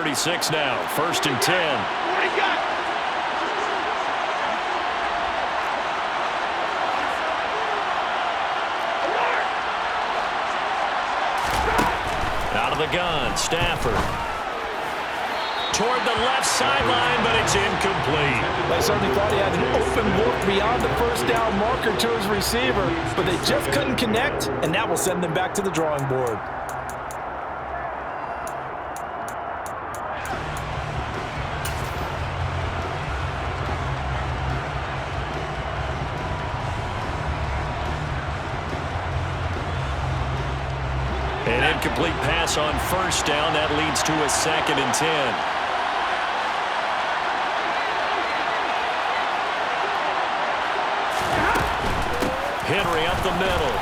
36 now. 1st and 10. Out of the gun, Stafford. Toward the left sideline, but it's incomplete. They certainly thought he had an open look beyond the first down marker to his receiver, but they just couldn't connect, and that will send them back to the drawing board. An incomplete pass on 1st down. That leads to a 2nd and 10. Henry up the middle.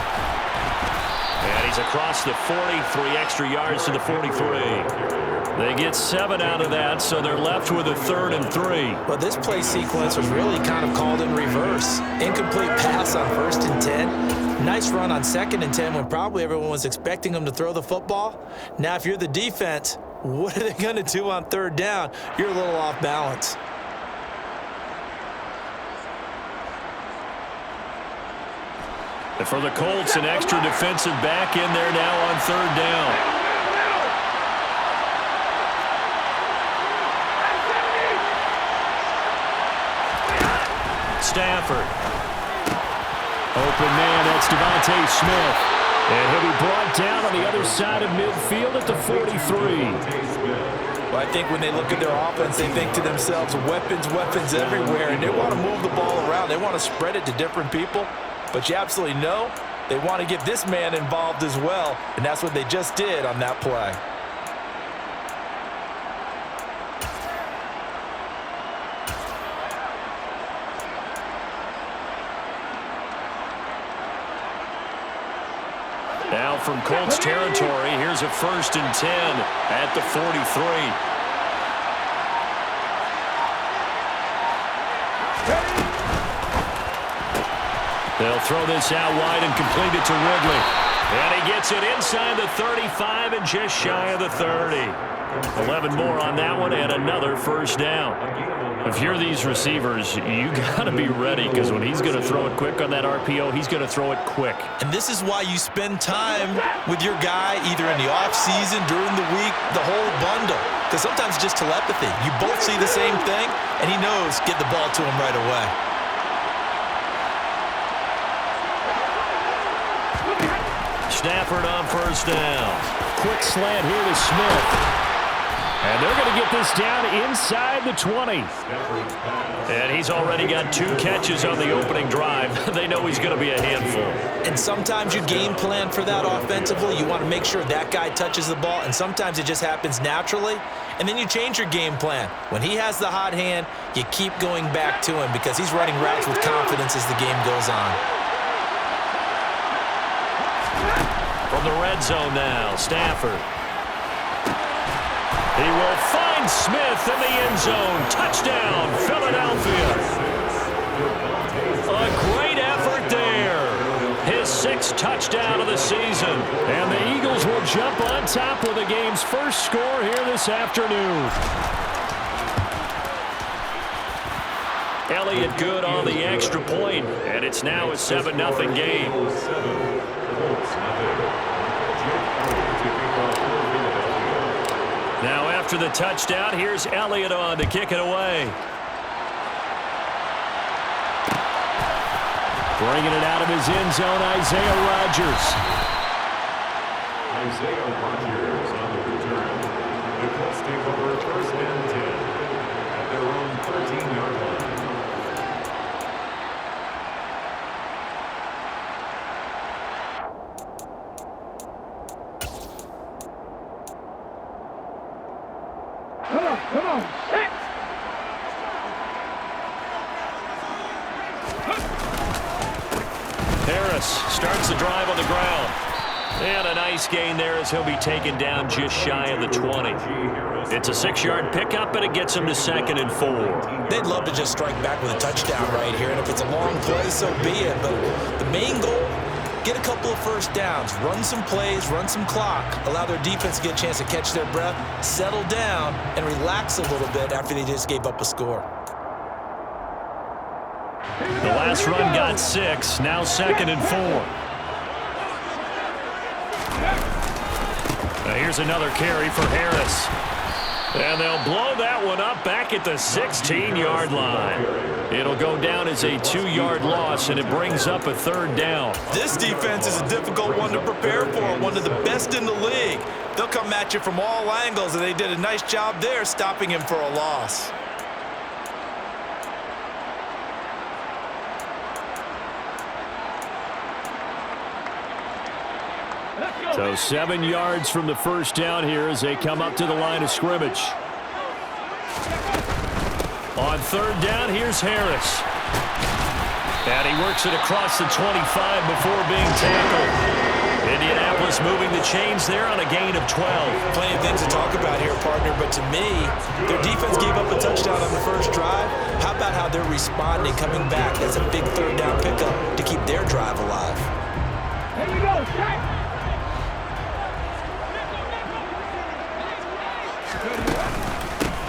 And he's across the 43 extra yards to the 43. They get 7 out of that, so they're left with a 3rd and 3. Well, this play sequence was really kind of called in reverse. Incomplete pass on 1st and 10. Nice run on 2nd and 10 when probably everyone was expecting him to throw the football. Now, if you're the defense, what are they going to do on 3rd down? You're a little off balance. And for the Colts, an extra defensive back in there now on 3rd down. Stafford. Open man, that's Devontae Smith. And he'll be brought down on the other side of midfield at the 43. Well, I think when they look at their offense, they think to themselves, weapons, weapons everywhere, and they want to move the ball around. They want to spread it to different people. But you absolutely know they want to get this man involved as well, and that's what they just did on that play. Now from Colts territory, here's a 1st and 10 at the 43. They'll throw this out wide and complete it to Ridley. And he gets it inside the 35 and just shy of the 30. 11 more on that one and another 1st down. If you're these receivers, you got to be ready because when he's going to throw it quick on that RPO, he's going to throw it quick. And this is why you spend time with your guy either in the offseason, during the week, the whole bundle. Because sometimes it's just telepathy. You both see the same thing, and he knows get the ball to him right away. Stafford on 1st down. Quick slant here to Smith. And they're going to get this down inside the 20. And he's already got 2 catches on the opening drive. They know he's going to be a handful. And sometimes you game plan for that offensively. You want to make sure that guy touches the ball, and sometimes it just happens naturally. And then you change your game plan. When he has the hot hand, you keep going back to him because he's running routes with confidence as the game goes on. From the red zone now, Stafford. He will find Smith in the end zone. Touchdown, Philadelphia. A great effort there. His 6th touchdown of the season. And the Eagles will jump on top with the game's first score here this afternoon. Elliott good on the extra point, and it's now a 7-0 game. Now after the touchdown, here's Elliott on to kick it away. Bringing it out of his end zone, Isaiah Rodgers. Isaiah Rodgers on the return. The Colts take over 1st and 10 at their own 13-yard line. Come on, set! Harris starts the drive on the ground. And a nice gain there as he'll be taken down just shy of the 20. It's a 6-yard pickup, and it gets him to 2nd and 4. They'd love to just strike back with a touchdown right here, and if it's a long play, so be it. But the main goal get a couple of first downs, run some plays, run some clock, allow their defense to get a chance to catch their breath, settle down, and relax a little bit after they just gave up a score. The last run got 6, now 2nd and 4. Now here's another carry for Harris. And they'll blow that one up back at the 16-yard line. It'll go down as a 2-yard loss, and it brings up a 3rd down. This defense is a difficult one to prepare for, one of the best in the league. They'll come at you from all angles, and they did a nice job there stopping him for a loss. So 7 yards from the first down here as they come up to the line of scrimmage. On 3rd down, here's Harris. And he works it across the 25 before being tackled. Indianapolis moving the chains there on a gain of 12. Plenty of things to talk about here, partner, but to me, their defense gave up a touchdown on the first drive. How about how they're responding, coming back? That's a big 3rd down pickup to keep their drive alive. Here we go, strike!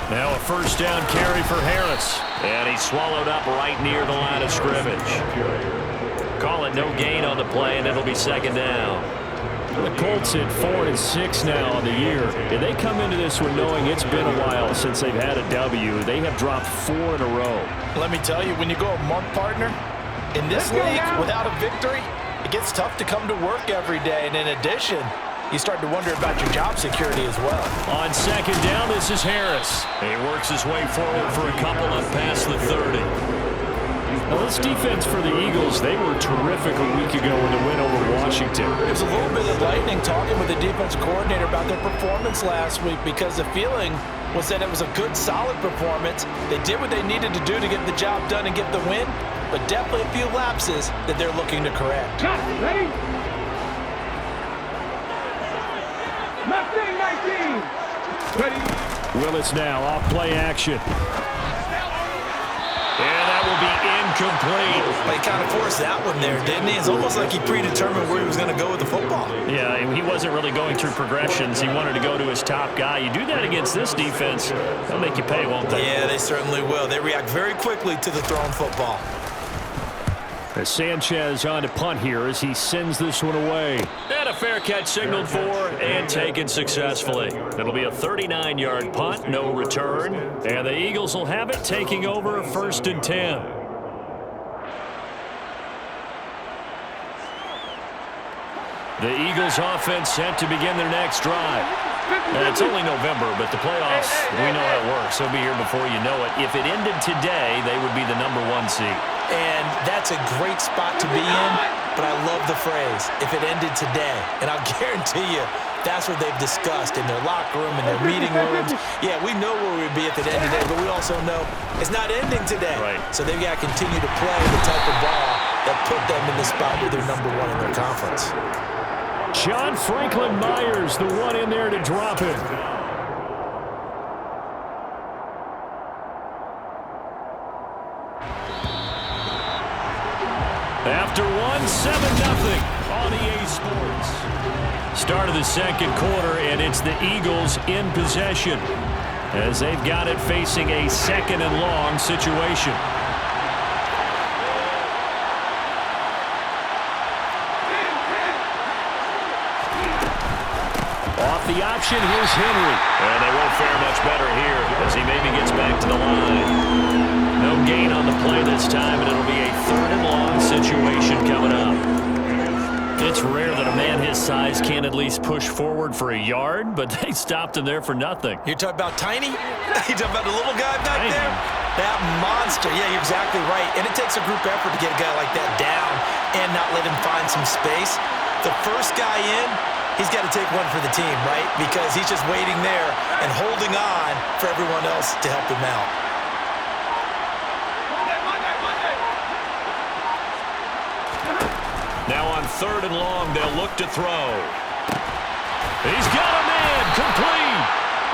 Now a first down carry for Harris. And he's swallowed up right near the line of scrimmage. Call it no gain on the play, and it'll be 2nd down. The Colts at 4-6 now on the year. And they come into this one knowing it's been a while since they've had a W. They have dropped 4 in a row. Let me tell you, when you go a month, partner, in this league, without a victory, it gets tough to come to work every day. And in addition, you start to wonder about your job security as well. On 2nd down, this is Harris. He works his way forward for a couple up past the 30. Now, this defense for the Eagles, they were terrific a week ago in the win over Washington. It was a little bit of lightning talking with the defensive coordinator about their performance last week because the feeling was that it was a good, solid performance. They did what they needed to do to get the job done and get the win, but definitely a few lapses that they're looking to correct. Ready? Left wing 19. Ready? Willis now off play action. And that will be incomplete. He kind of forced that one there, didn't he? It's almost like he predetermined where he was going to go with the football. Yeah, he wasn't really going through progressions. He wanted to go to his top guy. You do that against this defense, they'll make you pay, won't they? Yeah, they certainly will. They react very quickly to the thrown football. As Sanchez on to punt here as he sends this one away. And a fair catch signaled for and taken successfully. It'll be a 39-yard punt, no return. And the Eagles will have it, taking over 1st and 10. The Eagles offense set to begin their next drive. And it's only November, but the playoffs, we know how it works. They'll be here before you know it. If it ended today, they would be the #1 seed. And that's a great spot to be in, but I love the phrase, if it ended today. And I'll guarantee you, that's what they've discussed in their locker room, in their meeting rooms. Yeah, we know where we'd be if it ended today, but we also know it's not ending today. Right. So they've got to continue to play the type of ball that put them in the spot where they're #1 in their conference. John Franklin Myers, the one in there to drop it. After one, 7-0 on EA Sports. Start of the 2nd quarter, and it's the Eagles in possession as they've got it facing a 2nd and long situation. Off the option, here's Henry. And they won't fare much better here as he maybe gets back to the line. No gain on the play this time, and it'll be a 3rd and long situation coming up. It's rare that a man his size can't at least push forward for a yard, but they stopped him there for nothing. You're talking about Tiny? You're talking about the little guy back Tiny. there? That monster. Yeah, you're exactly right. And it takes a group effort to get a guy like that down and not let him find some space. The first guy in, he's got to take one for the team, right? Because he's just waiting there and holding on for everyone else to help him out. Now on 3rd and long, they'll look to throw. He's got a man, complete.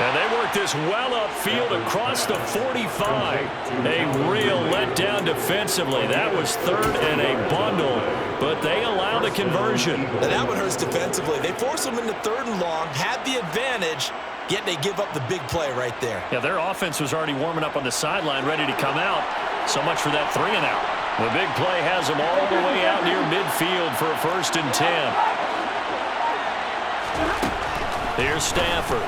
And they work this well upfield across the 45. A real letdown defensively. That was third and a bundle, but they allow the conversion. Now that one hurts defensively. They force them into third and long, had the advantage, yet they give up the big play right there. Yeah, their offense was already warming up on the sideline, ready to come out. So much for that 3 and out. The big play has them all the way out near midfield for a 1st and 10. Here's Stafford.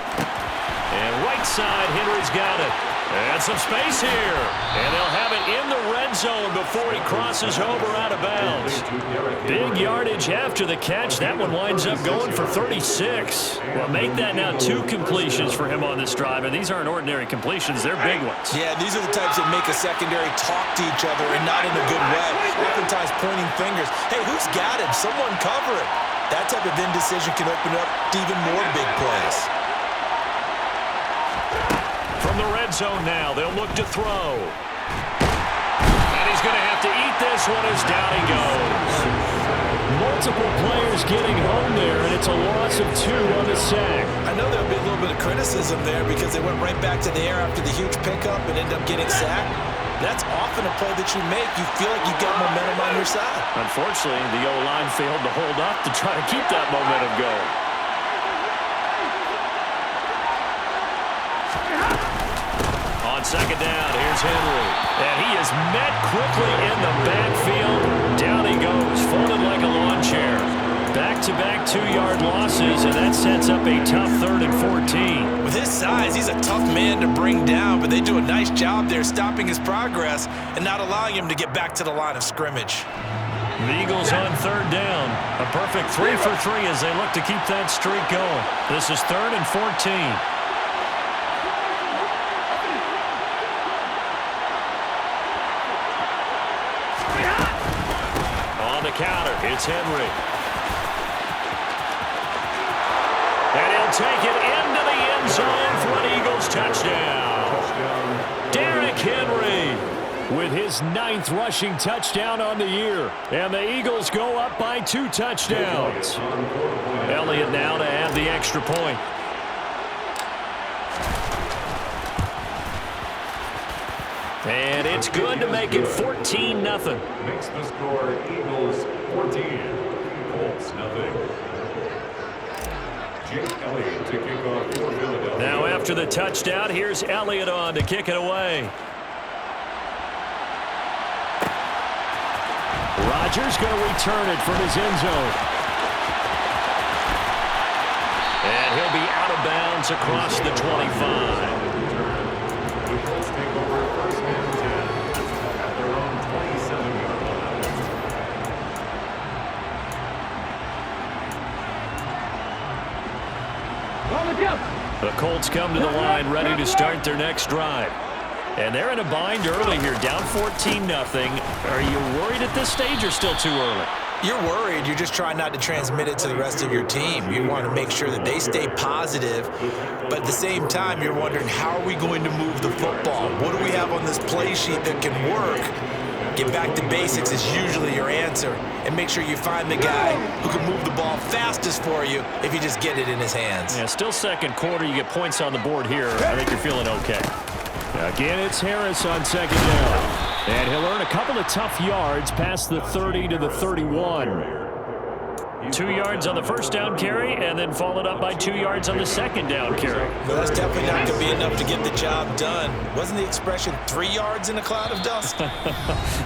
And right side, Henry's got it. And some space here. And they'll have it in the red zone before he crosses over out of bounds. Big yardage after the catch. That one winds up going for 36. Well, make that now 2 completions for him on this drive. And these aren't ordinary completions. They're big ones. Yeah, these are the types that make a secondary talk to each other and not in a good way. Oftentimes pointing fingers. Hey, who's got him? Someone cover it. That type of indecision can open up to even more big plays. From the red zone now, they'll look to throw. And he's going to have to eat this one as down he goes. Multiple players getting home there, and it's a loss of 2 on the sack. I know there'll be a little bit of criticism there because they went right back to the air after the huge pickup and ended up getting sacked. That's often a play that you make. You feel like you've got momentum on your side. Unfortunately, the O-line failed to hold up to try to keep that momentum going. On 2nd down, here's Henry. And he is met quickly in the backfield. Down he goes, folded like a lawn chair. Back-to-back 2-yard losses, and that sets up a tough 3rd and 14. With his size, he's a tough man to bring down, but they do a nice job there stopping his progress and not allowing him to get back to the line of scrimmage. The Eagles on 3rd down. A perfect 3 for 3 as they look to keep that streak going. This is 3rd and 14. On the counter, it's Henry. And he'll take it into the end zone for an Eagles touchdown. Derrick Henry with his 9th rushing touchdown on the year. And the Eagles go up by 2 touchdowns. Elliott now to add the extra point. And it's good to make it 14-0. Makes the score Eagles 14, Colts nothing. Elliott to kick off for Philadelphia. Now after the touchdown, here's Elliott on to kick it away. Rodgers going to return it from his end zone. And he'll be out of bounds across the 25. The Colts take over 1st and 10 at their own 27-yard line. The Colts come to the line ready to start their next drive. And they're in a bind early here, down 14-0. Are you worried at this stage or still too early? You're worried. You're just trying not to transmit it to the rest of your team. You want to make sure that they stay positive, but at the same time, you're wondering, how are we going to move the football? What do we have on this play sheet that can work? Get back to basics is usually your answer, and make sure you find the guy who can move the ball fastest for you if you just get it in his hands. Yeah, still 2nd quarter. You get points on the board here. I think you're feeling okay. Again, it's Harris on 2nd down. And he'll earn a couple of tough yards past the 30 to the 31. 2 yards on the 1st down carry, and then followed up by 2 yards on the 2nd down carry. Well, that's definitely not going to be enough to get the job done. Wasn't the expression 3 yards in a cloud of dust?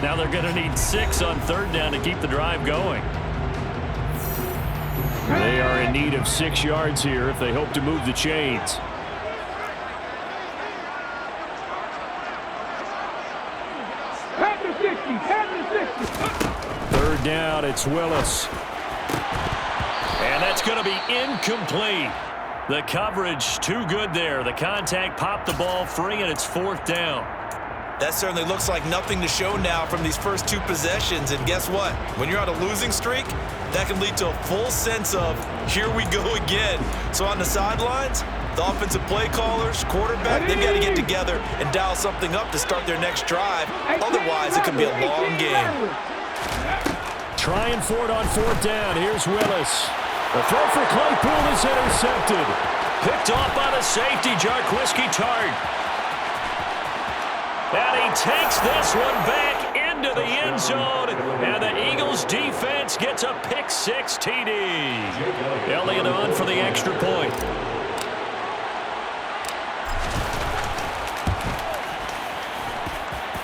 Now they're going to need 6 on 3rd down to keep the drive going. They are in need of 6 yards here if they hope to move the chains. Third down, it's Willis. And that's going to be incomplete. The coverage too good there. The contact popped the ball free, and it's 4th down. That certainly looks like nothing to show now from these first 2 possessions. And guess what? When you're on a losing streak, that can lead to a full sense of, here we go again. So on the sidelines, the offensive play callers, quarterback, they've got to get together and dial something up to start their next drive. Otherwise, it could be a long game. Trying for it on 4th down. Here's Willis. The throw for Claypool is intercepted. Picked off by the safety, Jarquiski Tart. And he takes this one back into the end zone. And the Eagles defense gets a pick-6 TD. Elliott on for the extra point.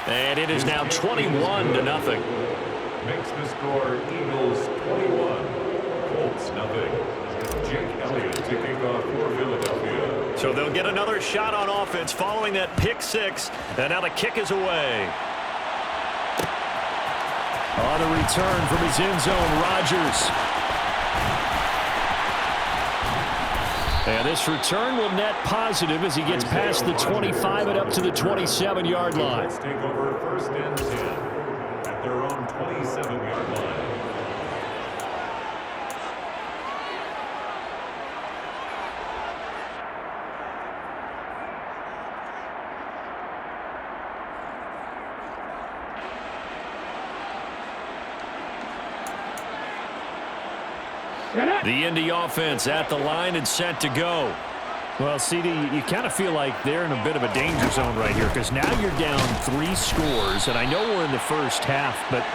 And it is now 21-0. Makes the score Eagles 21, Colts nothing. Jake Elliott to kick off for Philadelphia. So they'll get another shot on offense following that pick-6. And now the kick is away. On the return from his end zone, Rodgers. And this return will net positive as he gets past the 25 and up to the 27-yard line. Let's take over first and 10 at their own 27-yard line. The Indy offense at the line and set to go. Well, CD, you kind of feel like they're in a bit of a danger zone right here because now you're down 3 scores, and I know we're in the first half, but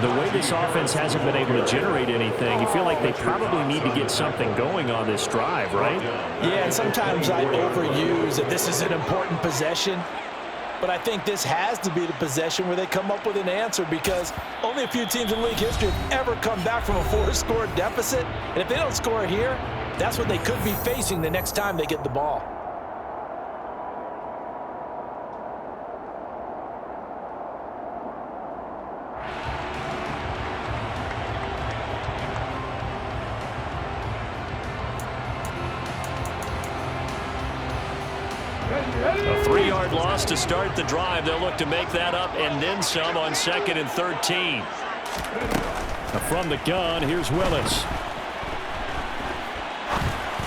the way this offense hasn't been able to generate anything, you feel like they probably need to get something going on this drive, right? Yeah, and sometimes I overuse that this is an important possession. But I think this has to be the possession where they come up with an answer because only a few teams in league history have ever come back from a 4-score deficit. And if they don't score here, that's what they could be facing the next time they get the ball. A 3-yard loss to start the drive. They'll look to make that up and then some on 2nd and 13. From the gun, here's Willis.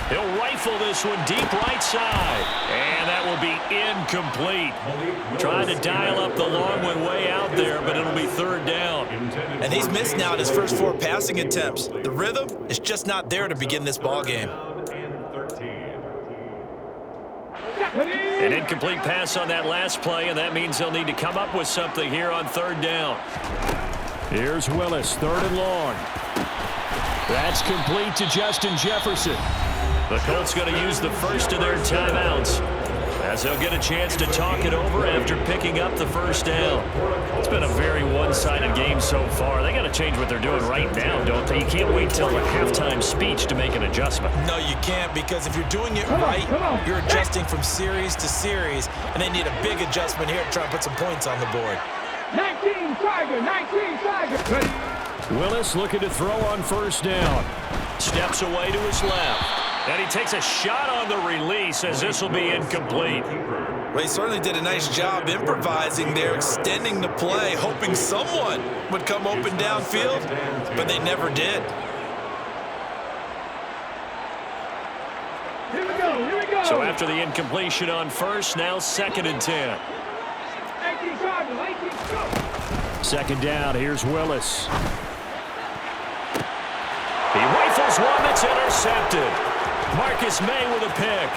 He'll rifle this one deep right side. And that will be incomplete. Trying to dial up the long one way out there, but it'll be 3rd down. And he's missed now in his first 4 passing attempts. The rhythm is just not there to begin this ball game. An incomplete pass on that last play, and that means they'll need to come up with something here on 3rd down. Here's Willis, 3rd and long. That's complete to Justin Jefferson. The Colts going to use the first of their timeouts as they'll get a chance to talk it over after picking up the 1st down. It's been a very one-sided game so far. They got to change what they're doing right now, don't they? You can't wait till the halftime speech to make an adjustment. No, you can't, because if you're doing it right, you're adjusting from series to series, and they need a big adjustment here to try and put some points on the board. 19 Tiger, 19 Tiger. Willis looking to throw on 1st down. Steps away to his left. And he takes a shot on the release as this will be incomplete. Well, he certainly did a nice job improvising there, extending the play, hoping someone would come open downfield, but they never did. Here we go, here we go. So after the incompletion on 1st, now 2nd and 10. 19 Tiger, 19 go. 2nd down, here's Willis. He rifles one that's intercepted. Marcus May with a pick.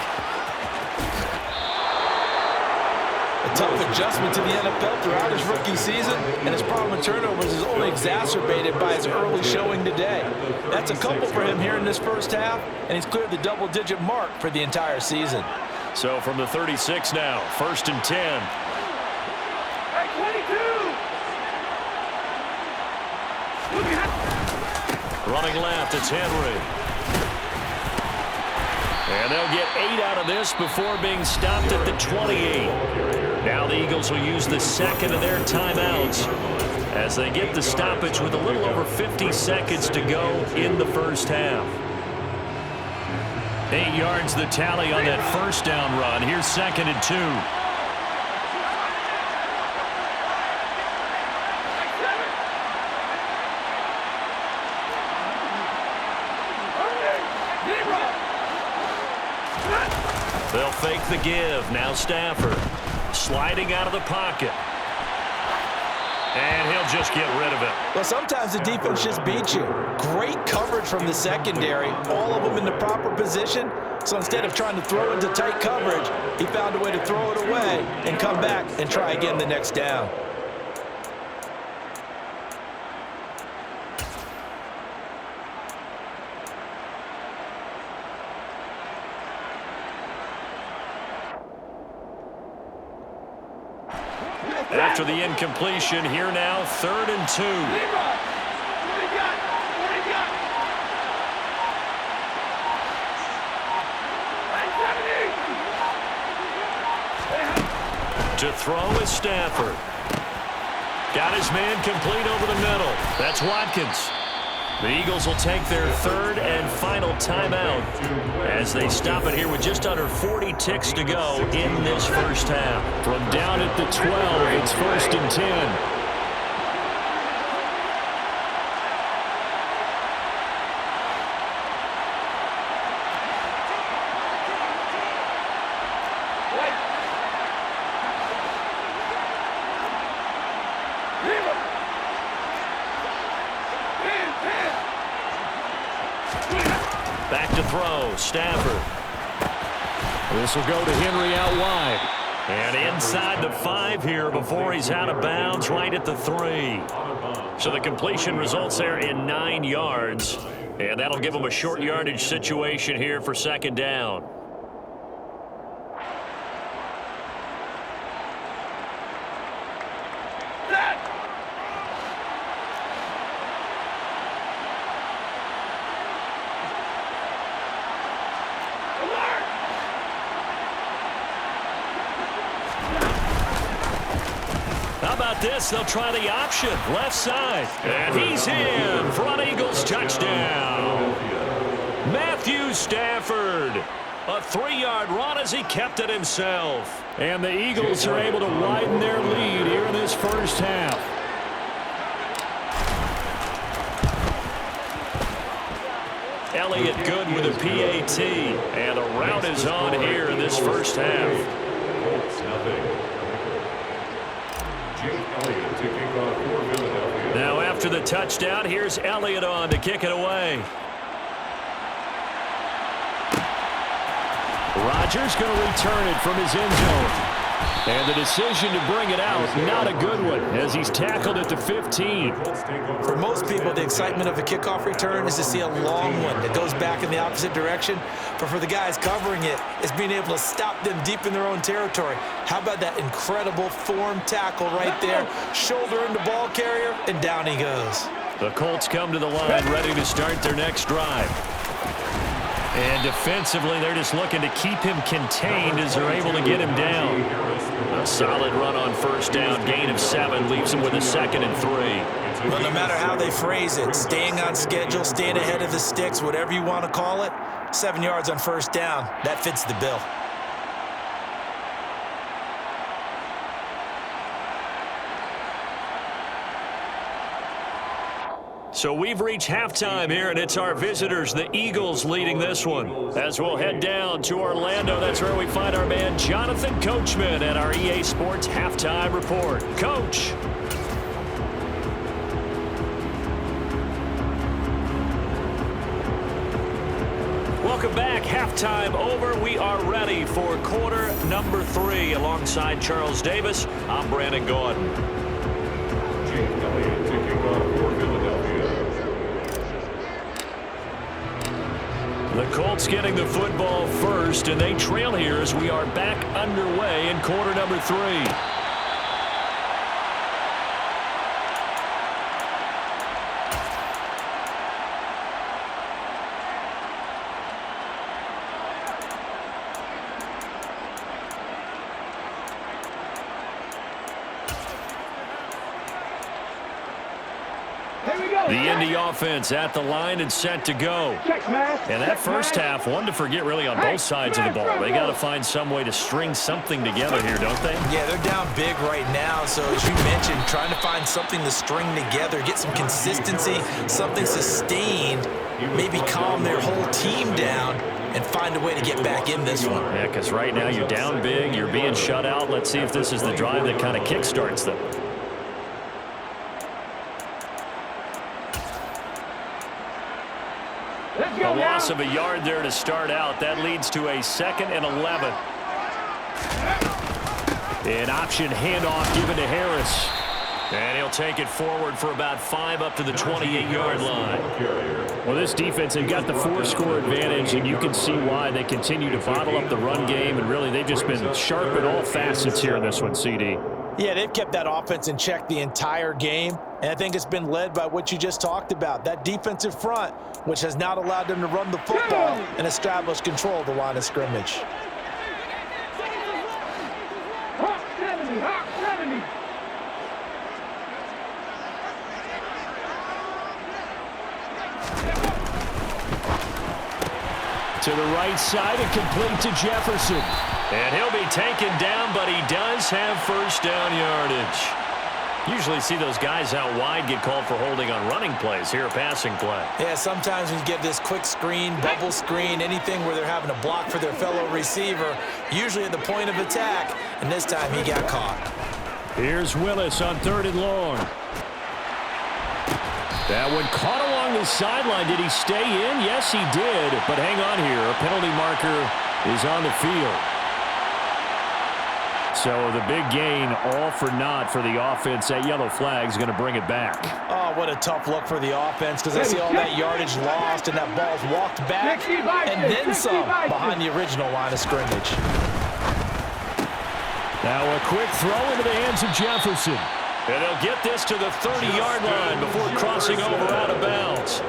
A tough adjustment to the NFL throughout his rookie season, and his problem with turnovers is only exacerbated by his early showing today. That's a couple for him here in this first half, and he's cleared the double-digit mark for the entire season. So from the 36 now, 1st and 10. Hey, 22. Running left, it's Henry. And they'll get 8 out of this before being stopped at the 28. Now the Eagles will use the 2nd of their timeouts as they get the stoppage with a little over 50 seconds to go in the first half. 8 yards the tally on that 1st down run. Here's 2nd and 2. They'll fake the give. Now Stafford sliding out of the pocket. And he'll just get rid of it. Well, sometimes the defense just beats you. Great coverage from the secondary, all of them in the proper position. So instead of trying to throw into tight coverage, he found a way to throw it away and come back and try again the next down. After the incompletion, here now, 3rd and 2. To throw is Stafford. Got his man complete over the middle. That's Watkins. The Eagles will take their 3rd and final timeout as they stop it here with just under 40 ticks to go in this first half. From down at the 12, it's 1st and 10. Back to throw, Stafford. This will go to Henry out wide. And inside the 5 here before he's out of bounds, right at the 3. So the completion results there in 9 yards. And that'll give him a short yardage situation here for 2nd down. How about this? They'll try the option. Left side. And he's in for an Eagles touchdown. Matthew Stafford. A 3-yard run as he kept it himself. And the Eagles are able to widen their lead here in this first half. Elliott good with a PAT. And a rout is on here in this first half. Now after the touchdown, here's Elliott on to kick it away. Rodgers going to return it from his end zone. And the decision to bring it out, not a good one, as he's tackled at the 15. For most people, the excitement of a kickoff return is to see a long one that goes back in the opposite direction. But for the guys covering it, it's being able to stop them deep in their own territory. How about that incredible form tackle right there? Shoulder into ball carrier, and down he goes. The Colts come to the line ready to start their next drive. And defensively, they're just looking to keep him contained as they're able to get him down. A solid run on 1st down, gain of 7, leaves him with a 2nd and 3. Well, no matter how they phrase it, staying on schedule, staying ahead of the sticks, whatever you want to call it, 7 yards on 1st down, that fits the bill. So we've reached halftime here, and it's our visitors, the Eagles, leading this one. As we'll head down to Orlando, that's where we find our man Jonathan Coachman at our EA Sports Halftime Report. Coach. Welcome back. Halftime over. We are ready for quarter number 3. Alongside Charles Davis, I'm Brandon Gordon. Elliott taking off for Philadelphia. The Colts getting the football first, and they trail here as we are back underway in quarter number 3. The Indy offense at the line and set to go. And that first half, one to forget really on both sides of the ball. They got to find some way to string something together here, don't they? Yeah, they're down big right now. So as you mentioned, trying to find something to string together, get some consistency, something sustained, maybe calm their whole team down and find a way to get back in this one. Yeah, because right now you're down big, you're being shut out. Let's see if this is the drive that kind of kickstarts them. A loss of a yard there to start out. That leads to a 2nd and 11. An option handoff given to Harris. And he'll take it forward for about 5 up to the 28-yard line. Well, this defense, they've got the 4-score advantage, and you can see why they continue to bottle up the run game, and really they've just been sharp at all facets here in this one, CD. Yeah, they've kept that offense in check the entire game, and I think it's been led by what you just talked about, that defensive front, which has not allowed them to run the football and establish control of the line of scrimmage. Hawk 70, Hawk 70. To the right side and complete to Jefferson. And he'll be taken down, but he does have first down yardage. Usually see those guys out wide get called for holding on running plays. Here, a passing play. Yeah, sometimes when you get this quick screen, bubble screen, anything where they're having to block for their fellow receiver, usually at the point of attack, and this time he got caught. Here's Willis on 3rd and long. That one caught along the sideline. Did he stay in? Yes, he did. But hang on here. A penalty marker is on the field. So the big gain, all for naught for the offense. That yellow flag is going to bring it back. Oh, what a tough look for the offense, because I see all that yardage lost and that ball's walked back and then some behind the original line of scrimmage. Now a quick throw into the hands of Jefferson. And they'll get this to the 30-yard line before crossing over out of bounds.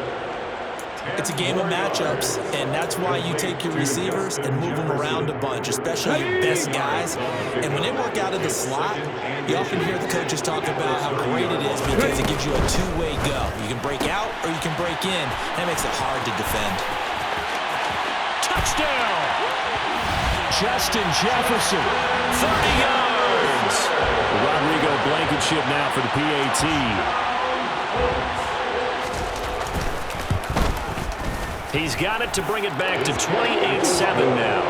It's a game of matchups, and that's why you take your receivers and move them around a bunch, especially your best guys. And when they work out of the slot, you often hear the coaches talk about how great it is because it gives you a two-way go. You can break out or you can break in. That makes it hard to defend. Touchdown! Justin Jefferson, 30 yards. Rodrigo Blankenship now for the PAT. He's got it to bring it back to 28-7 now.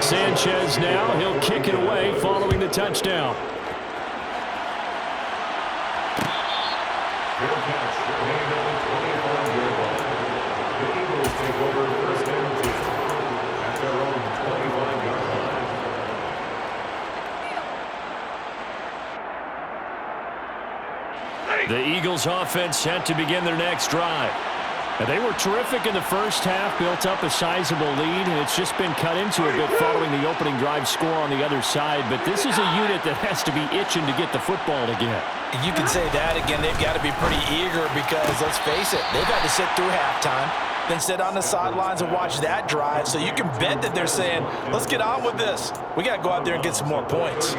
Sanchez now, he'll kick it away following the touchdown. The Eagles offense set to begin their next drive. And they were terrific in the first half, built up a sizable lead, and it's just been cut into a bit following the opening drive score on the other side. But this is a unit that has to be itching to get the football again. You can say that again. They've got to be pretty eager because, let's face it, they've had to sit through halftime, then sit on the sidelines and watch that drive. So you can bet that they're saying, let's get on with this. We got to go out there and get some more points.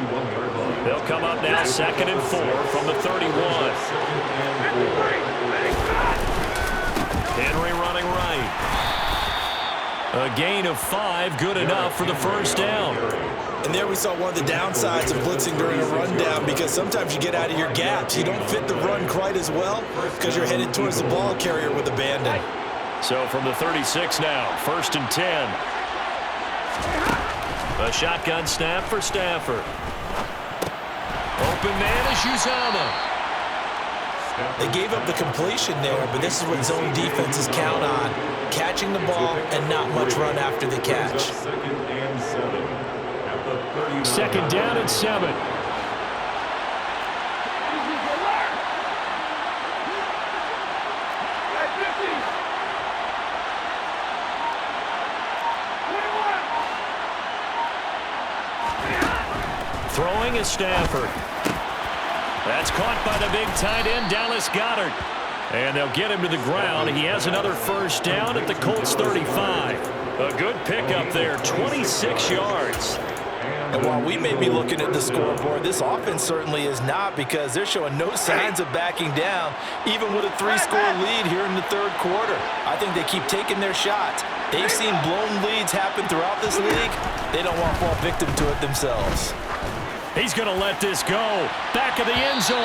They'll come up now 2nd and 4 from the 31. Henry running right. A gain of 5, good enough for the first down. And there we saw one of the downsides of blitzing during a rundown, because sometimes you get out of your gaps. You don't fit the run quite as well because you're headed towards the ball carrier with abandon. So from the 36 now, 1st and 10. A shotgun snap for Stafford. Open man is Uzomah. They gave up the completion there, but this is what zone defenses count on. Catching the ball and not much run after the catch. 2nd down and 7. Throwing is Stafford. That's caught by the big tight end, Dallas Goedert. And they'll get him to the ground. He has another first down at the Colts 35. A good pickup there, 26 yards. And while we may be looking at the scoreboard, this offense certainly is not, because they're showing no signs of backing down, even with a 3-score lead here in the third quarter. I think they keep taking their shots. They've seen blown leads happen throughout this league. They don't want to fall victim to it themselves. He's going to let this go. Back of the end zone.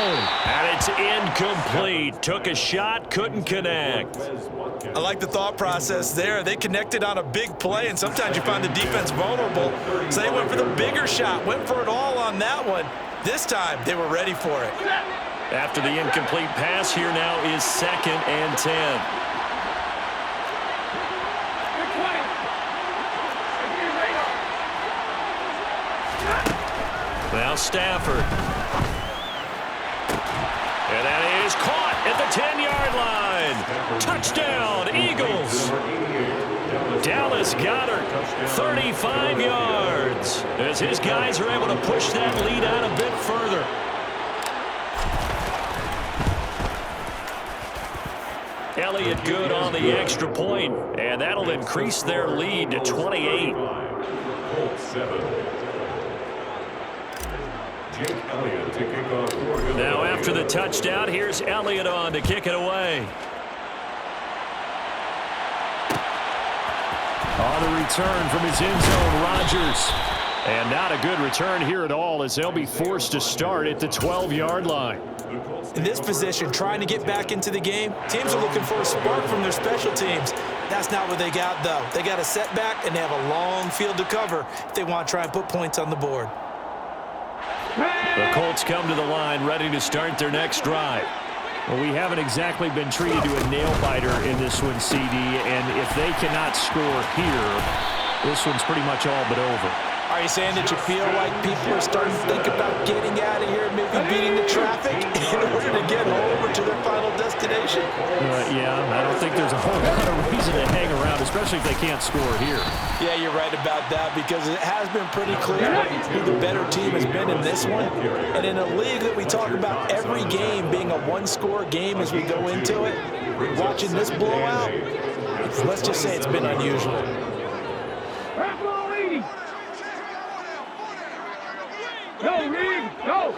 And it's incomplete. Took a shot, couldn't connect. I like the thought process there. They connected on a big play, and sometimes you find the defense vulnerable. So they went for the bigger shot, went for it all on that one. This time, they were ready for it. After the incomplete pass, here now is 2nd and 10. Now Stafford. And that is caught at the 10-yard line. Touchdown, Eagles. Dallas Goedert, 35 yards. As his guys are able to push that lead out a bit further. Elliott good on the extra point, and that'll increase their lead to 28. Now after the touchdown, here's Elliott on to kick it away. On the return from his end zone, Rodgers. And not a good return here at all, as they'll be forced to start at the 12-yard line. In this position, trying to get back into the game, teams are looking for a spark from their special teams. That's not what they got, though. They got a setback, and they have a long field to cover if they want to try and put points on the board. The Colts come to the line, ready to start their next drive. Well, we haven't exactly been treated to a nail-biter in this one, CD, and if they cannot score here, this one's pretty much all but over. Are you saying that you feel like people are starting to think about getting out of here, maybe beating the traffic in order to get over to their final destination? Yeah, I don't think there's a whole lot of reason to hang around, especially if they can't score here. Yeah, you're right about that, because it has been pretty clear who the better team has been in this one. And in a league that we talk about every game being a one-score game as we go into it, watching this blowout, let's just say it's been unusual. Go, Reed, go!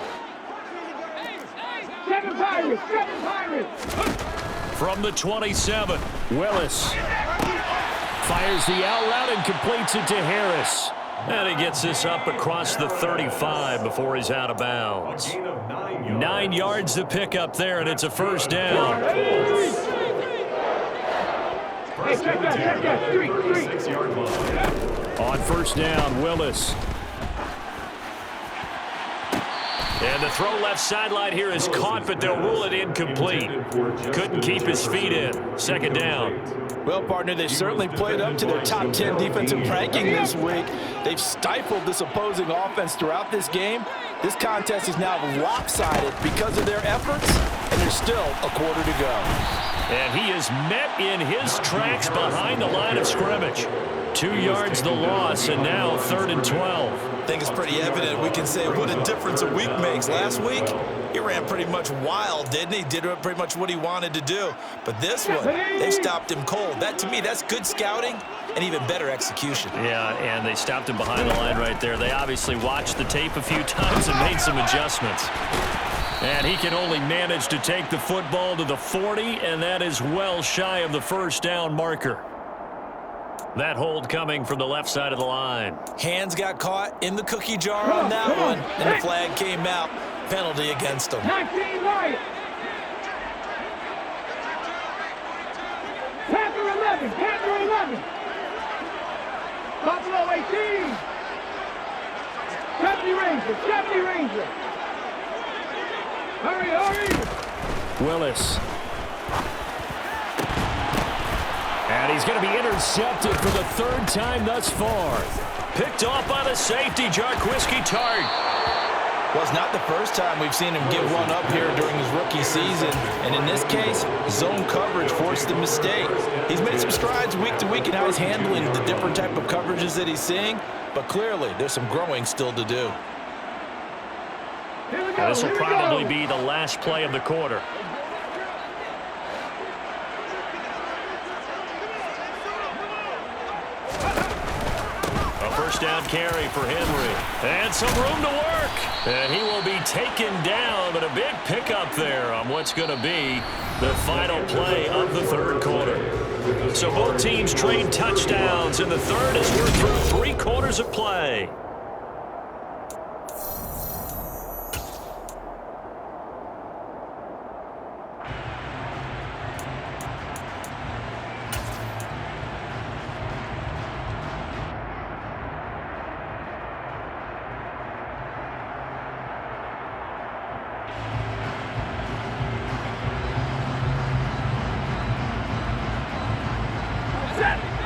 7 Pirates, 7 Pirates! From the 27, Willis fires the out route and completes it to Harris. and he gets this up across the 35 before he's out of bounds. 9 yards to pick up there, and it's a first down. On first down, Willis. And the throw left sideline here is caught, but they'll rule it incomplete. Couldn't keep his feet in. Second down. Well, partner, they've certainly played up to their top 10 defensive ranking this week. They've stifled this opposing offense throughout this game. This contest is now lopsided because of their efforts, and there's still a quarter to go. And he is met in his tracks behind the line of scrimmage. 2 yards the loss, and now 3rd and 12. I think it's pretty evident. We can say what a difference a week makes. Last week, he ran pretty much wild, didn't he? Did pretty much what he wanted to do. But this one, they stopped him cold. That, to me, that's good scouting and even better execution. Yeah, and they stopped him behind the line right there. They obviously watched the tape a few times and made some adjustments. And he can only manage to take the football to the 40, and that is well shy of the first down marker. That hold coming from the left side of the line. Hands got caught in the cookie jar on that one, and the flag came out. Penalty against him. 19 right. Panther 11, Panther 11. Buffalo 18. 70 Ranger, 70 Ranger. Hurry, hurry. Willis. And he's going to be intercepted for the 3rd time thus far. Picked off by the safety, Jarquiski Tart. Well, it's not the first time we've seen him give one up here during his rookie season. And in this case, zone coverage forced the mistake. He's made some strides week to week in how he's handling the different type of coverages that he's seeing. But clearly, there's some growing still to do. This will probably be the last play of the quarter. First down carry for Henry. And some room to work. And he will be taken down, but a big pickup there on what's going to be the final play of the 3rd quarter. So both teams trade touchdowns in the 3rd as we're through 3 quarters of play.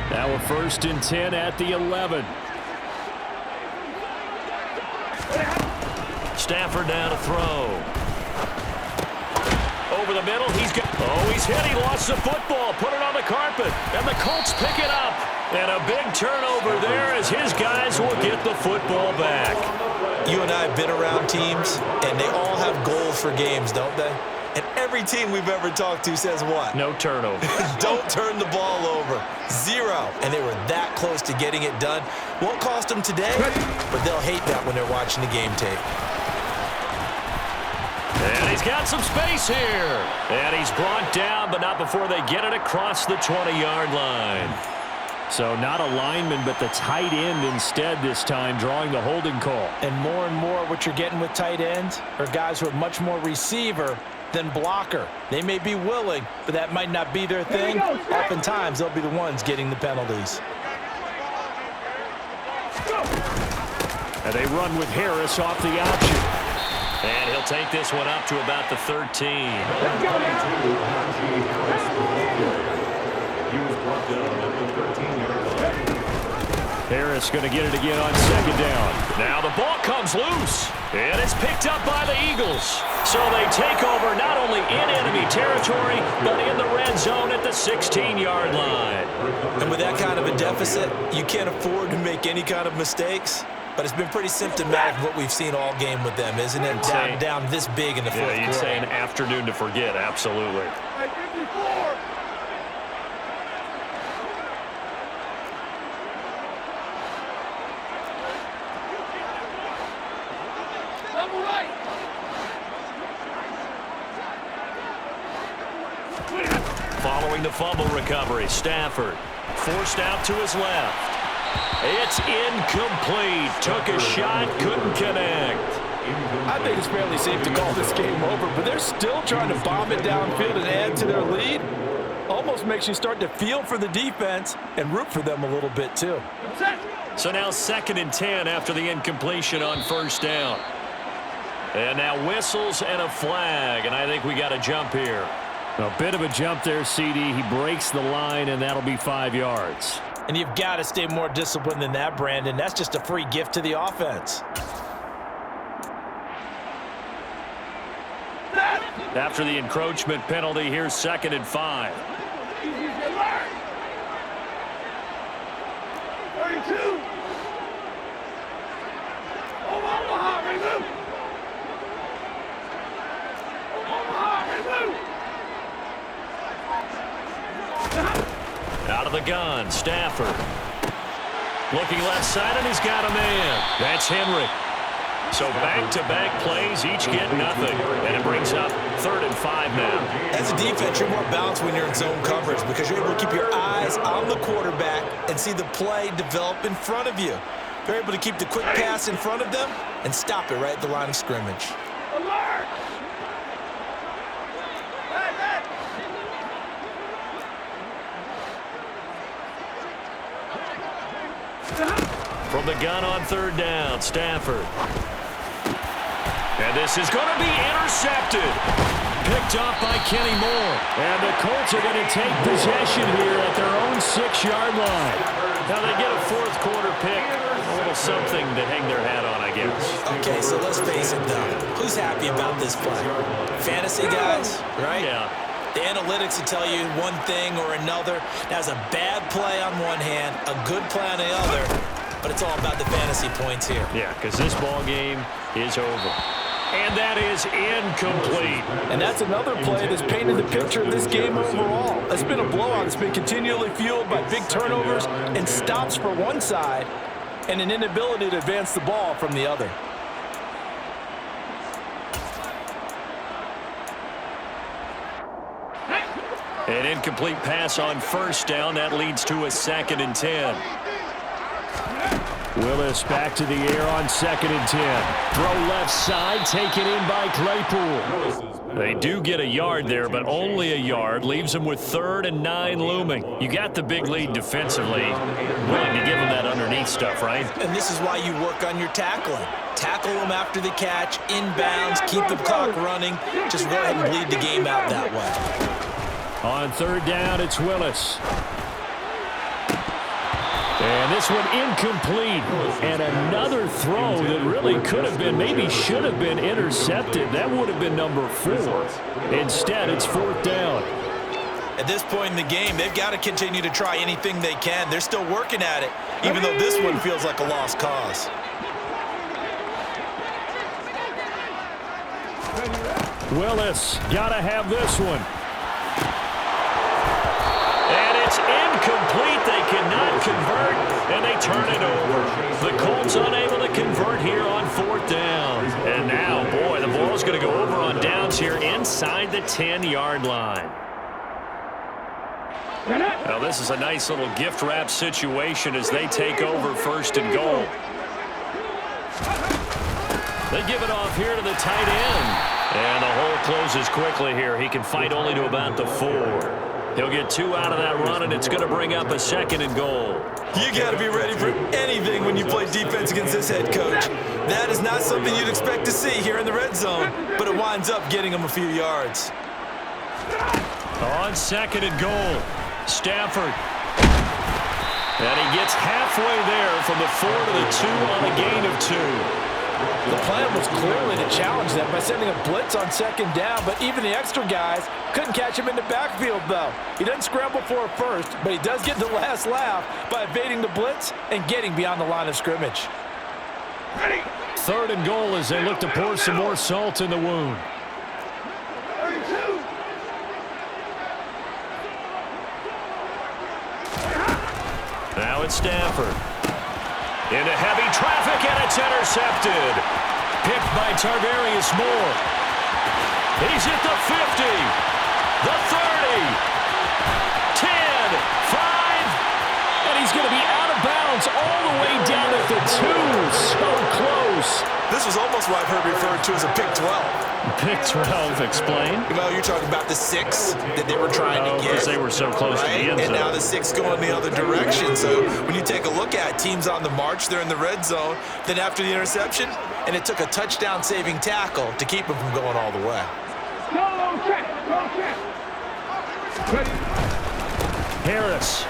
Now a 1st and 10 at the 11. Stafford now to throw. Over the middle, he's hit. He lost the football. Put it on the carpet. And the Colts pick it up. And a big turnover there as his guys will get the football back. You and I have been around teams, and they all have goals for games, don't they? And every team we've ever talked to says what? No turnover. Don't turn the ball over. 0. And they were that close to getting it done. Won't cost them today, but they'll hate that when they're watching the game tape. And he's got some space here. And he's brought down, but not before they get it across the 20-yard line. So not a lineman, but the tight end instead this time, drawing the holding call. And more what you're getting with tight ends are guys who are much more receiver than blocker. They may be willing, but that might not be their thing. Oftentimes, they'll be the ones getting the penalties. And they run with Harris off the option. And he'll take this one up to about the 13. Let's go He was brought down at the 13-yard line. Harris going to get it again on 2nd down. Now the ball comes loose. And it's picked up by the Eagles. So they take over not only in enemy territory, but in the red zone at the 16-yard line. And with that kind of a deficit, you can't afford to make any kind of mistakes. But it's been pretty symptomatic of what we've seen all game with them, isn't it? Down this big in the fourth quarter. Yeah, you'd say an afternoon to forget, absolutely. Following the fumble recovery, Stafford forced out to his left. It's incomplete. Took a shot, couldn't connect. I think it's fairly safe to call this game over, but they're still trying to bomb it downfield and add to their lead. Almost makes you start to feel for the defense and root for them a little bit too. So now 2nd and 10 after the incompletion on 1st down. And now whistles and a flag, and I think we got a jump here. A bit of a jump there, CD. He breaks the line, and that'll be 5 yards. And you've got to stay more disciplined than that, Brandon. That's just a free gift to the offense. After the encroachment penalty, here's 2nd and 5. 32. Omaha, remove. Omaha, remove. Out of the gun, Stafford. Looking left side, and he's got a man. That's Henry. So back-to-back plays, each get nothing. And it brings up 3rd and 5 now. As a defense, you're more balanced when you're in zone coverage because you're able to keep your eyes on the quarterback and see the play develop in front of you. You're able to keep the quick pass in front of them and stop it right at the line of scrimmage. Alert! From the gun on 3rd down, Stafford. And this is going to be intercepted. Picked off by Kenny Moore. And the Colts are going to take possession here at their own 6-yard line. Now they get a 4th quarter pick. A little something to hang their hat on, I guess. Okay, so let's face it, though. Who's happy about this play? Fantasy guys, right? Yeah. The analytics will tell you one thing or another. That's a bad play on one hand, a good play on the other, but it's all about the fantasy points here. Yeah, because this ball game is over. And that is incomplete. And that's another play that's painted the picture of this game overall. It's been a blowout. It's been continually fueled by big turnovers and stops for one side and an inability to advance the ball from the other. An incomplete pass on 1st down. That leads to a 2nd and 10. Willis back to the air on 2nd and 10. Throw left side, taken in by Claypool. They do get a yard there, but only a yard. Leaves them with 3rd and 9 looming. You got the big lead defensively. Willing to give them that underneath stuff, right? And this is why you work on your tackling. Tackle them after the catch, inbounds, keep the clock running. Just go ahead and bleed the game out that way. On 3rd down, it's Willis. And this one incomplete. And another throw that really could have been, maybe should have been intercepted. That would have been number 4. Instead, it's 4th down. At this point in the game, they've got to continue to try anything they can. They're still working at it, even though this one feels like a lost cause. Willis, gotta have this one. And it's incomplete. They cannot convert, and they turn it over. The Colts unable to convert here on 4th down. And now, boy, the ball's going to go over on downs here inside the 10-yard line. Now, this is a nice little gift wrap situation as they take over 1st and goal. They give it off here to the tight end. And the hole closes quickly here. He can fight only to about the 4. He'll get 2 out of that run, and it's going to bring up a 2nd and goal. You got to be ready for anything when you play defense against this head coach. That is not something you'd expect to see here in the red zone, but it winds up getting him a few yards. On 2nd and goal, Stafford. And he gets halfway there from the 4 to the 2 on a gain of 2. The plan was clearly to challenge them by sending a blitz on 2nd down, but even the extra guys couldn't catch him in the backfield, though. He doesn't scramble for a first, but he does get the last laugh by evading the blitz and getting beyond the line of scrimmage. 3rd and goal as they look to pour some more salt in the wound. 32. Now it's Stafford. Into heavy traffic, and it's intercepted. Picked by Tarvarius Moore. He's at the 50, the 30, 10, 5, and he's going to be out of bounds all the way down at the 2. So close. This was almost what I've heard referred to as a pick 12. Pick 12, explain. Well, you're talking about the 6 that they were trying to get. Because they were so close to the end zone. And now the 6 going the other direction. So when you take a look at teams on the march, they're in the red zone. Then after the interception, and it took a touchdown-saving tackle to keep them from going all the way. Go, check. Harris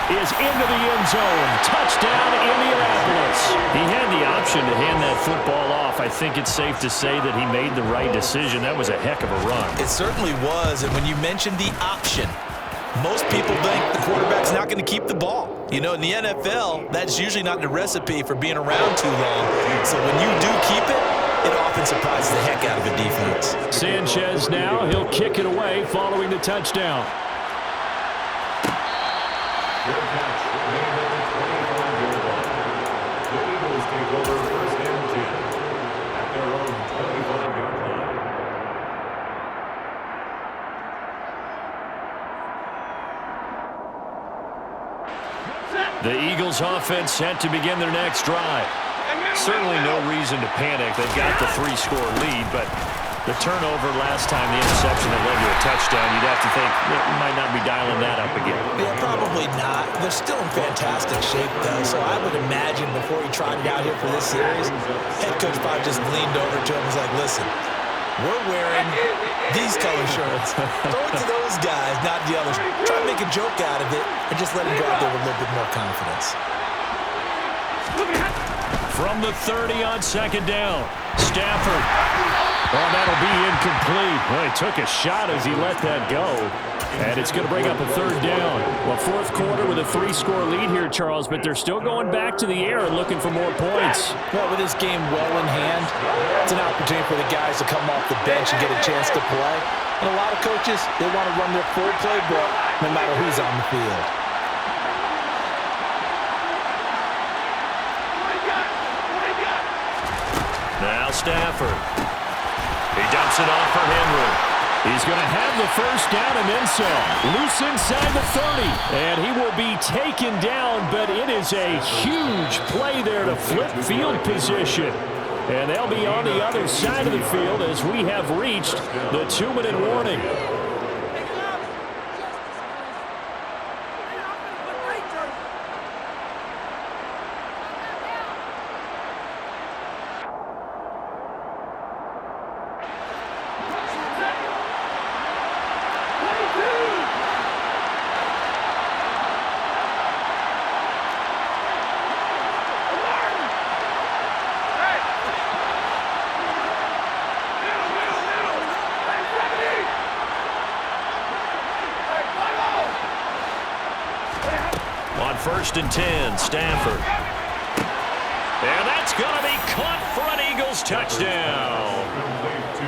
is into the end zone. Touchdown, Indianapolis. He had the option to hand that football off. I think it's safe to say that he made the right decision. That was a heck of a run. It certainly was, and when you mentioned the option, most people think the quarterback's not going to keep the ball. You know, in the NFL, that's usually not the recipe for being around too long. So when you do keep it, it often surprises the heck out of a defense. Sanchez now, he'll kick it away following the touchdown. Good catch. Made at the 25-yard line. The Eagles take over 1st and 10 at their own 25-yard line. The Eagles offense set to begin their next drive. Certainly no reason to panic. They've got the 3-score lead, but the turnover last time, the interception that led to a touchdown, you'd have to think they might not be dialing that up again. Yeah, probably not. They're still in fantastic shape, though, so I would imagine before he tried it out here for this series, head coach probably just leaned over to him and was like, listen, we're wearing these color shirts. Throw it to those guys, not the others. Try to make a joke out of it and just let him go out there with a little bit more confidence. From the 30 on 2nd down, Stafford. Oh, that'll be incomplete. Well, he took a shot as he let that go. And it's going to bring up a 3rd down. Well, 4th quarter with a 3-score lead here, Charles, but they're still going back to the air and looking for more points. Well, with this game well in hand, it's an opportunity for the guys to come off the bench and get a chance to play. And a lot of coaches, they want to run their full playbook no matter who's on the field. Now Stafford. He dumps it off for Henry. He's going to have the 1st down and then some. Loose inside the 30. And he will be taken down, but it is a huge play there to flip field position. And they'll be on the other side of the field as we have reached the 2-minute warning. On 1st and 10, Stafford. And that's going to be caught for an Eagles touchdown.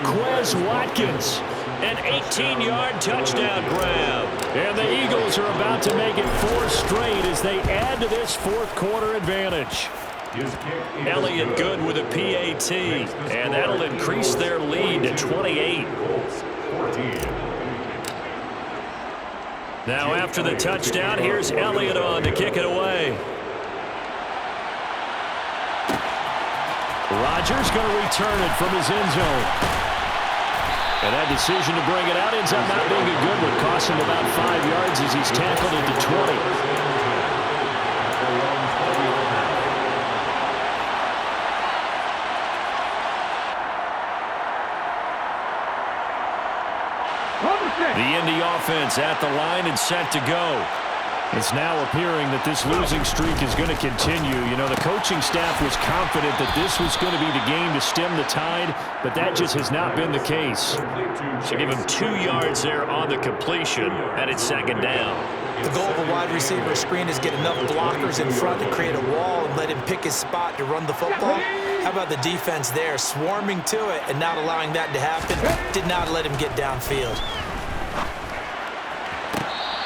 Quez Watkins. An 18-yard touchdown grab. And the Eagles are about to make it 4 straight as they add to this fourth quarter advantage. Elliott good with a PAT, and that'll increase their lead to 28. Now after the touchdown, here's Elliott on to kick it away. Rodgers going to return it from his end zone. And that decision to bring it out ends up not being a good one. Costs him about 5 yards as he's tackled at the 20. The Indy offense at the line and set to go. It's now appearing that this losing streak is going to continue. You know, the coaching staff was confident that this was going to be the game to stem the tide, but that just has not been the case. So give him 2 yards there on the completion, and it's 2nd down. The goal of a wide receiver screen is get enough blockers in front to create a wall and let him pick his spot to run the football. How about the defense there, swarming to it and not allowing that to happen? Did not let him get downfield.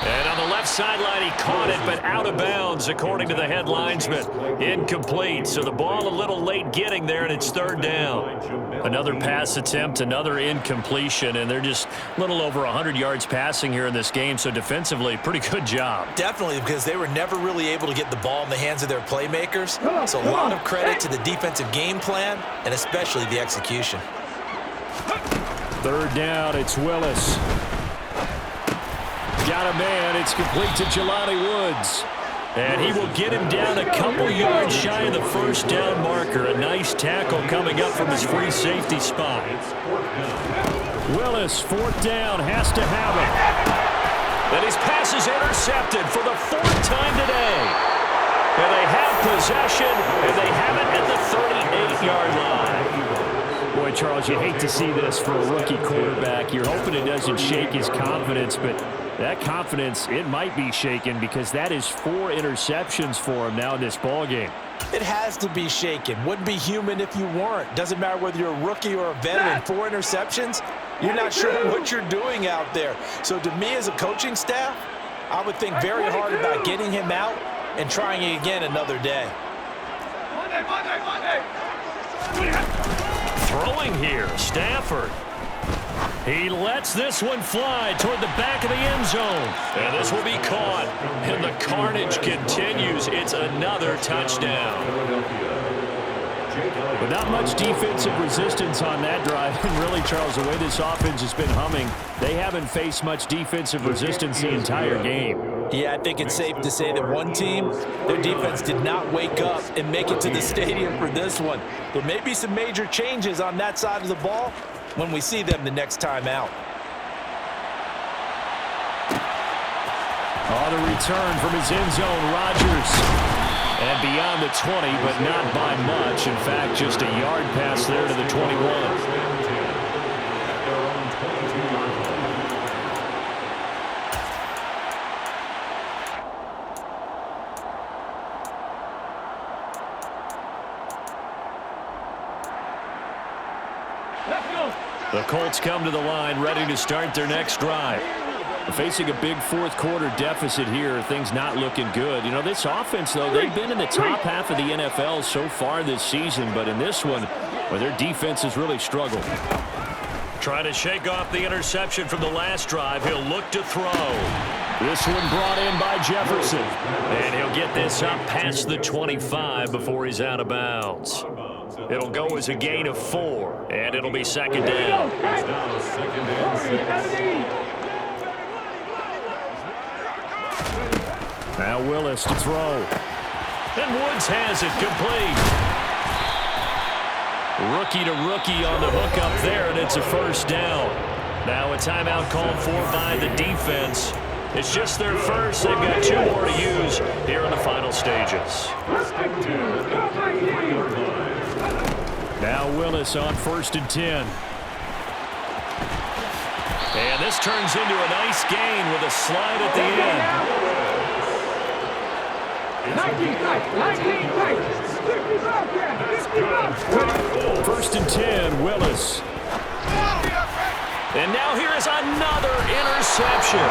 And on the left sideline, he caught it, but out of bounds, according to the head linesman. Incomplete, so the ball a little late getting there, and it's 3rd down. Another pass attempt, another incompletion, and they're just a little over 100 yards passing here in this game, so defensively, pretty good job. Definitely, because they were never really able to get the ball in the hands of their playmakers. So a lot of credit to the defensive game plan, and especially the execution. 3rd down, it's Willis. Got a man. It's complete to Jelani Woods. And he will get him down a couple yards shy of the 1st down marker. A nice tackle coming up from his free safety spot. Willis, 4th down, has to have it. And his pass is intercepted for the 4th time today. And they have possession, and they have it at the 38-yard line. Boy, Charles, you hate to see this for a rookie quarterback. You're hoping it doesn't shake his confidence, but that confidence, it might be shaken because that is 4 interceptions for him now in this ballgame. It has to be shaken. Wouldn't be human if you weren't. Doesn't matter whether you're a rookie or a veteran. 4 interceptions, you're not sure what you're doing out there. So to me as a coaching staff, I would think very hard about getting him out and trying it again another day. Throwing here, Stafford. He lets this one fly toward the back of the end zone. And this will be caught. And the carnage continues. It's another touchdown. But not much defensive resistance on that drive. And really, Charles, the way this offense has been humming, they haven't faced much defensive resistance the entire game. Yeah, I think it's safe to say that one team, their defense did not wake up and make it to the stadium for this one. There may be some major changes on that side of the ball when we see them the next time out. Oh, the return from his end zone, Rodgers. And beyond the 20, but not by much. In fact, just a yard pass there to the 21. The Colts come to the line, ready to start their next drive. Facing a big fourth quarter deficit here, things not looking good. You know, this offense, though, they've been in the top half of the NFL so far this season, but in this one, well, their defense has really struggled. Trying to shake off the interception from the last drive. He'll look to throw. This one brought in by Jefferson. And he'll get this up past the 25 before he's out of bounds. It'll go as a gain of 4, and it'll be 2nd down. Now Willis to throw. And Woods has it complete. Rookie to rookie on the hook up there, and it's a 1st down. Now a timeout called for by the defense. It's just their first. They've got 2 more to use here in the final stages. Now Willis on 1st and 10. And this turns into a nice gain with a slide at the end. 19 tight, 19 tight. 65 cats, 65. First and 10, Willis. And now here is another interception.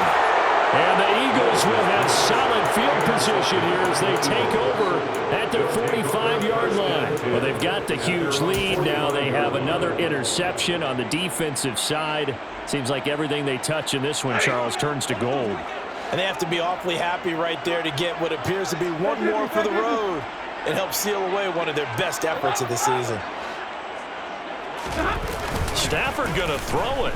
And the Eagles will have solid field position here as they take over at their 45-yard line. Well, they've got the huge lead now. They have another interception on the defensive side. Seems like everything they touch in this one, Charles, turns to gold. And they have to be awfully happy right there to get what appears to be one more for the road and help seal away one of their best efforts of the season. Stafford going to throw it.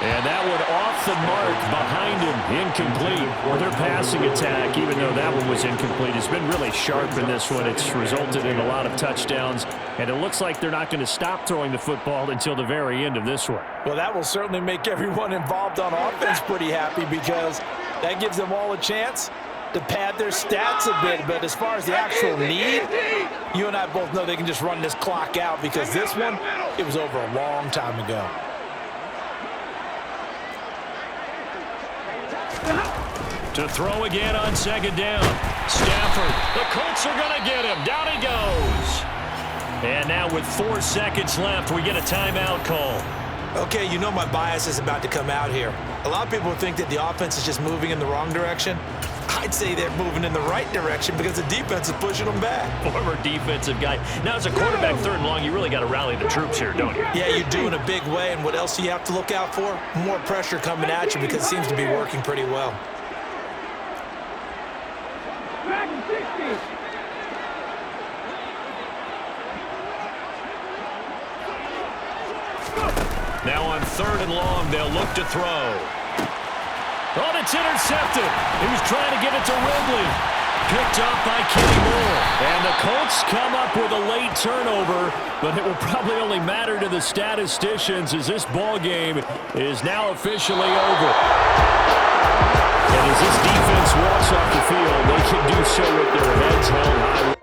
And that one off the mark behind him, incomplete. Well, their passing attack, even though that one was incomplete, has been really sharp in this one. It's resulted in a lot of touchdowns, and it looks like they're not going to stop throwing the football until the very end of this one. Well, that will certainly make everyone involved on offense pretty happy because that gives them all a chance to pad their stats a bit. But as far as the actual need, you and I both know they can just run this clock out because this one, it was over a long time ago. To throw again on second down. Stafford. The Colts are going to get him. Down he goes. And now with 4 seconds left, we get a timeout call. Okay, you know my bias is about to come out here. A lot of people think that the offense is just moving in the wrong direction. I'd say they're moving in the right direction because the defense is pushing them back. Former defensive guy. Now, as a quarterback, third and long, you really got to rally the troops here, don't you? Yeah, you do in a big way. And what else do you have to look out for? More pressure coming at you because it seems to be working pretty well. Back to 60. Now on third and long, they'll look to throw. Oh, it's intercepted. He was trying to get it to Ridley. Picked up by Kenny Moore. And the Colts come up with a late turnover, but it will probably only matter to the statisticians as this ball game is now officially over. And as this defense walks off the field, they can do so with their heads held high.